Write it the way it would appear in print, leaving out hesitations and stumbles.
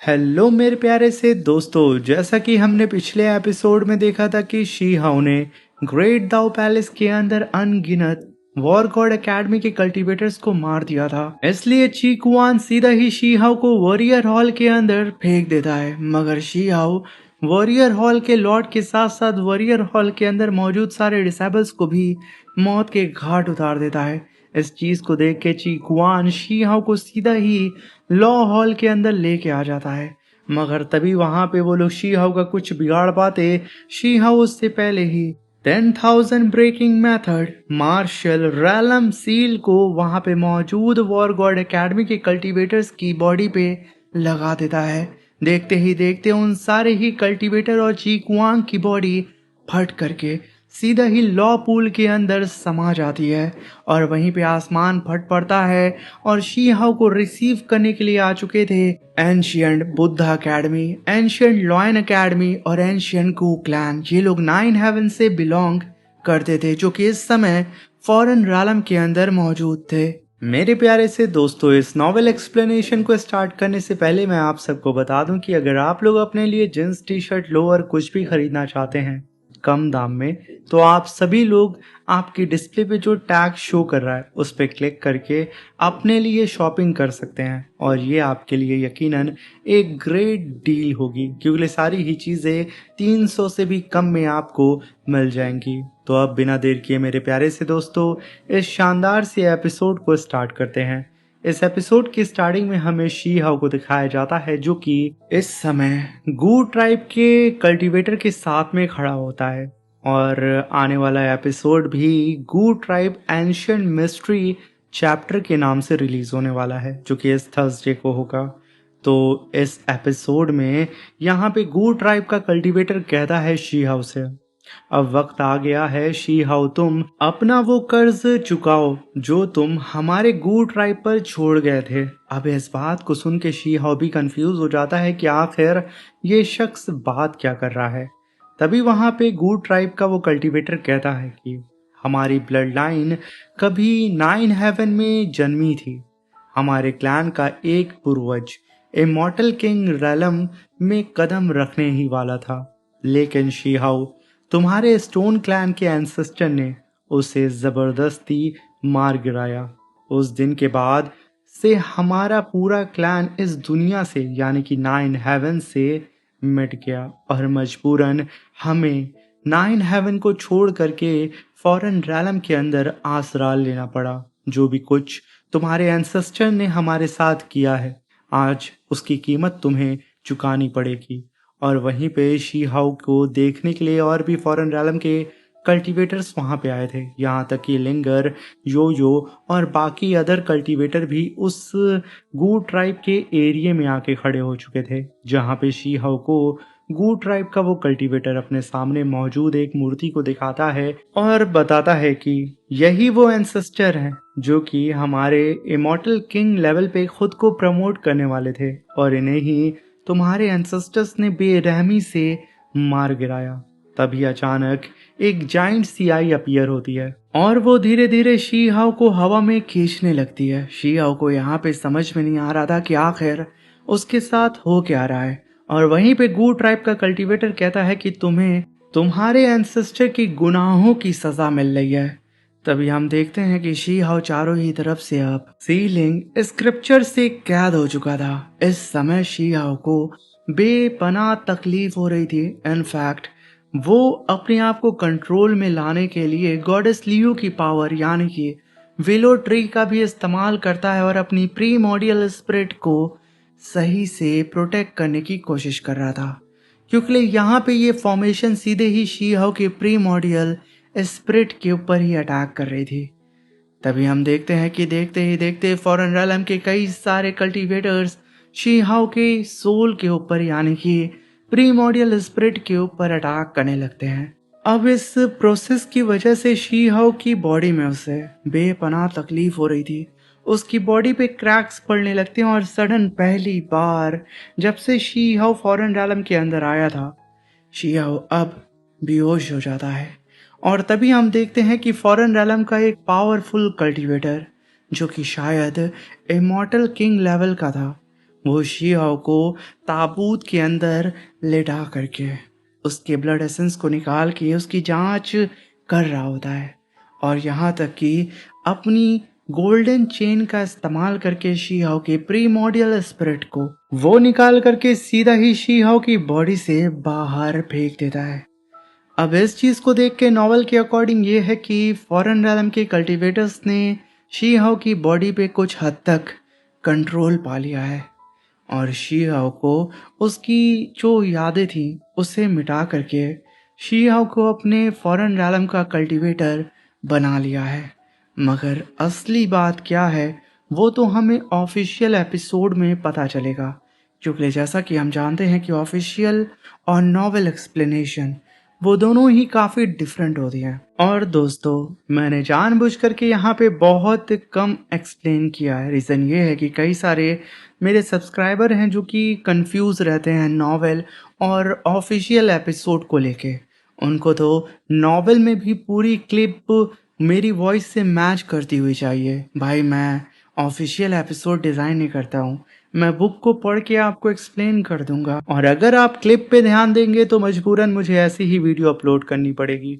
Hello मेरे प्यारे से दोस्तों, जैसा कि हमने पिछले एपिसोड में देखा था कि शी हाउ ने ग्रेट दाओ पैलेस के अंदर अनगिनत वॉर गॉड एकेडमी के कल्टीवेटर्स को मार दिया था। इसलिए ची कुआन सीधा ही शी हाउ को वॉरियर हॉल के अंदर फेंक देता है, मगर शी हाउ वॉरियर हॉल के लॉर्ड के साथ साथ वॉरियर हॉल के अंदर मौजूद सारे डिसेबल्स को भी मौत के घाट उतार देता है। इस चीज को देख के ची कुआन शी हाउ को सीधा ही लॉ हॉल के अंदर लेके आ जाता है, मगर तभी वहां पे वो लोग शी हाउ का कुछ बिगाड़ पाते। शी हाउ उससे पहले ही 10,000 ब्रेकिंग मेथड मार्शल रैलम सील को वहां पे मौजूद वॉर गॉड एकेडमी के कल्टीवेटर्स की बॉडी पे लगा देता है। देखते ही देखते उन सारे ही कल्टीवेटर और ची कुआंग की बॉडी फट करके सीधा ही लॉ पूल के अंदर समा जाती है और वहीं पे आसमान फट पड़ता है और शी हाउ को रिसीव करने के लिए आ चुके थे ancient Buddha academy, ancient lion academy और एंशियंट कू क्लैन। ये लोग 9 हेवन से बिलोंग करते थे, जो कि इस समय फॉरेन रालम के अंदर मौजूद थे। मेरे प्यारे से दोस्तों, इस नॉवेल एक्सप्लेनेशन को स्टार्ट करने से पहले मैं आप सबको बता दूं कि अगर आप लोग अपने लिए जींस टी शर्ट लोअर कुछ भी खरीदना चाहते हैं कम दाम में, तो आप सभी लोग आपकी डिस्प्ले पे जो टैग शो कर रहा है उस पर क्लिक करके अपने लिए शॉपिंग कर सकते हैं और ये आपके लिए यकीनन एक ग्रेट डील होगी, क्योंकि सारी ही चीज़ें 300 से भी कम में आपको मिल जाएंगी। तो अब बिना देर किए मेरे प्यारे से दोस्तों, इस शानदार से एपिसोड को स्टार्ट करते हैं। इस एपिसोड की स्टार्टिंग में हमें शी हाउ को दिखाया जाता है, जो कि इस समय गू ट्राइब के कल्टीवेटर के साथ में खड़ा होता है और आने वाला एपिसोड भी गू ट्राइब एंशिएंट मिस्ट्री चैप्टर के नाम से रिलीज होने वाला है, जो कि इस थर्सडे को होगा। तो इस एपिसोड में यहाँ पे गू ट्राइब का कल्टीवेटर कहता है शी हाउ से, अब वक्त आ गया है शी हाउ, तुम अपना वो कर्ज चुकाओ जो तुम हमारे गू ट्राइब पर छोड़ गए थे। अब इस बात को सुन के शी हाउ भी कंफ्यूज हो जाता है कि आखिर ये शख्स बात क्या कर रहा है। तभी वहां पे गू ट्राइब का वो कल्टीवेटर कहता है कि हमारी ब्लड लाइन कभी 9 हेवन में जन्मी थी। हमारे क्लैन का एक पूर्वज इमॉर्टल किंग रैलम में कदम रखने ही वाला था, लेकिन शी हाउ तुम्हारे स्टोन क्लैन के एंसेस्टर ने उसे जबरदस्ती मार गिराया। उस दिन के बाद से हमारा पूरा क्लैन इस दुनिया से यानी कि 9 हेवन से मिट गया और मजबूरन हमें 9 हेवन को छोड़ करके फॉरेन रैलम के अंदर आसरा लेना पड़ा। जो भी कुछ तुम्हारे एंसेस्टर ने हमारे साथ किया है, आज उसकी कीमत तुम्हें चुकानी पड़ेगी। और वहीं पे शी हाउ को देखने के लिए और भी फॉरेन रैलम के कल्टीवेटर्स वहां पे आए थे, यहाँ तक कि लिंगर, यो और बाकी अदर कल्टीवेटर भी उस गू ट्राइब के एरिया में आके खड़े हो चुके थे, जहाँ पे शी हाउ को गू ट्राइब का वो कल्टीवेटर अपने सामने मौजूद एक मूर्ति को दिखाता है और बताता है कि यही वो एंसेस्टर हैं जो कि हमारे इमॉर्टल किंग लेवल पे खुद को प्रमोट करने वाले थे और इन्हें ही तुम्हारे एंसेस्टर्स ने बेरहमी से मार गिराया। तभी अचानक एक जाइंट सी आई अपीयर होती है और वो धीरे धीरे शी हाउ को हवा में खींचने लगती है। शी हाउ को यहाँ पे समझ में नहीं आ रहा था कि आखिर उसके साथ हो क्या रहा है और वहीं पे गू ट्राइब का कल्टीवेटर कहता है कि तुम्हें तुम्हारे एंसेस्टर की गुनाहों की सजा मिल रही है। तभी हम देखते हैं कि शी हाउ चारों ही तरफ से अब सीलिंग स्क्रिप्चर से कैद हो चुका था। इस समय शी हाउ को बेपनाह तकलीफ हो रही थी। इनफैक्ट वो अपने आप को कंट्रोल में लाने के लिए गॉडेस लियो की पावर यानी कि विलो ट्री का भी इस्तेमाल करता है और अपनी प्रीमोडियल स्पिरिट को सही से प्रोटेक्ट करने की कोशिश कर रहा था, क्योंकि यहाँ पे ये फॉर्मेशन सीधे ही शी हाउ के प्रीमोडियल स्पिरिट के ऊपर ही अटैक कर रही थी। तभी हम देखते हैं कि देखते ही देखते फॉरेन रैलम के कई सारे कल्टीवेटर्स शी हाउ के सोल के ऊपर यानी कि प्रीमोडियल स्पिरिट के ऊपर अटैक करने लगते हैं। अब इस प्रोसेस की वजह से शी हाउ की बॉडी में उसे बेपनाह तकलीफ हो रही थी। उसकी बॉडी पे क्रैक्स पड़ने लगते हैं और सडन पहली बार जब से शी हाउ फॉरेन रैलम के अंदर आया था, शी हाउ अब बेहोश हो जाता है। और तभी हम देखते हैं कि फॉरेन रैलम का एक पावरफुल कल्टीवेटर जो कि शायद इमॉर्टल किंग लेवल का था, वो शीहाओ को ताबूत के अंदर लेटा करके उसके ब्लड एसेंस को निकाल के उसकी जांच कर रहा होता है, और यहाँ तक कि अपनी गोल्डन चेन का इस्तेमाल करके शीहाओ के प्रीमोडियल स्पिरिट को वो निकाल करके सीधा ही शीहाओ की बॉडी से बाहर फेंक देता है। अब इस चीज को देख के नॉवल के अकॉर्डिंग ये है कि फॉरेन रैलम के कल्टीवेटर्स ने शीहाओ की बॉडी पे कुछ हद तक कंट्रोल पा लिया है, और शीहाओ को उसकी जो यादें थी उसे मिटा करके शीहाओ को अपने फॉरेन रैलम का कल्टीवेटर बना लिया है। मगर असली बात क्या है वो तो हमें ऑफिशियल एपिसोड में पता चलेगा, क्योंकि जैसा कि हम जानते हैं कि ऑफिशियल और नॉवेल एक्सप्लेनेशन वो दोनों ही काफ़ी डिफरेंट होती हैं। और दोस्तों, मैंने जानबूझ करके यहाँ पे बहुत कम एक्सप्लेन किया है। रीज़न ये है कि कई सारे मेरे सब्सक्राइबर हैं जो कि कंफ्यूज रहते हैं नॉवेल और ऑफिशियल एपिसोड को लेके। उनको तो नॉवेल में भी पूरी क्लिप मेरी वॉइस से मैच करती हुई चाहिए। भाई, मैं ऑफिशियल एपिसोड डिज़ाइन नहीं करता हूँ, मैं बुक को पढ़ के आपको एक्सप्लेन कर दूंगा, और अगर आप क्लिप पे ध्यान देंगे तो मजबूरन मुझे ऐसी ही वीडियो अपलोड करनी पड़ेगी।